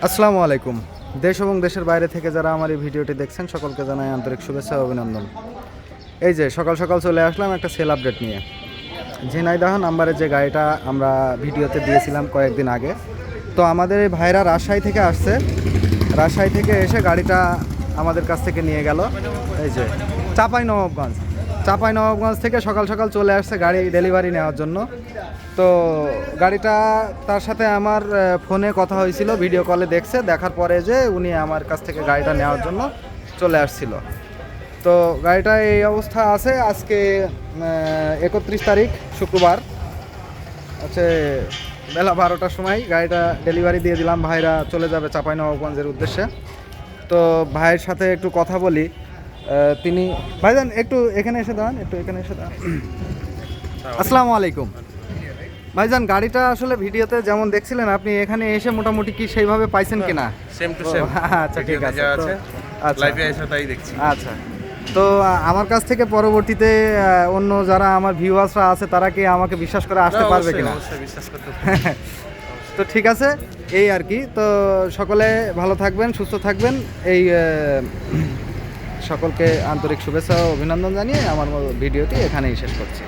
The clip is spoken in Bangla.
আসসালামু আলাইকুম। দেশ এবং দেশের বাইরে থেকে যারা আমার এই ভিডিওটি দেখছেন সকলকে জানাই আন্তরিক শুভেচ্ছা ও অভিনন্দন। এই যে সকাল সকাল চলে আসলাম একটা সেল আপডেট নিয়ে। ঝিনাইদহ নাম্বারের যে গাড়িটা আমরা ভিডিওতে দিয়েছিলাম কয়েকদিন আগে, তো আমাদের এই ভাইরা রাজশাহী থেকে আসছে। রাজশাহী থেকে এসে গাড়িটা আমাদের কাছ থেকে নিয়ে গেল। এই যে চাঁপাইনবাবগঞ্জ থেকে সকাল সকাল চলে আসছে গাড়ি ডেলিভারি নেওয়ার জন্য। তো গাড়িটা তার সাথে আমার ফোনে কথা হয়েছিল, ভিডিও কলে দেখছে, দেখার পরে যে উনি আমার কাছ থেকে গাড়িটা নেওয়ার জন্য চলে আসছিল। তো গাড়িটা এই অবস্থা আছে। আজকে 31 তারিখ শুক্রবার হচ্ছে বেলা 12টার সময় গাড়িটা ডেলিভারি দিয়ে দিলাম। ভাইরা চলে যাবে চাঁপাইনবাবগঞ্জের উদ্দেশ্যে। তো ভাইয়ের সাথে একটু কথা বলি। তিনি ভাইজান একটু এখানে এসে দাঁড়ান, আসসালামু আলাইকুম। ভাইজান, গাড়িটা আসলে ভিডিওতে যেমন দেখছিলেন আপনি, এখানে এসে মোটামুটি কি সেইভাবে পাইছেন কিনা? Same to same. আচ্ছা, ঠিক আছে। আচ্ছা, লাইভে এসে তাই দেখছি। আচ্ছা। তো আমার কাছ থেকে পরবর্তীতে অন্য যারা আমার ভিউয়ার্সরা আছে তারা কি আমাকে বিশ্বাস করে আসতে পারবে কিনা? অবশ্যই বিশ্বাস করতে। তো ঠিক আছে, এই আর কি। তো সকলে ভালো থাকবেন, সুস্থ থাকবেন, এই সকলকে আন্তরিক শুভেচ্ছা ও অভিনন্দন জানিয়ে আমার ভিডিওটি এখানেই শেষ করছি।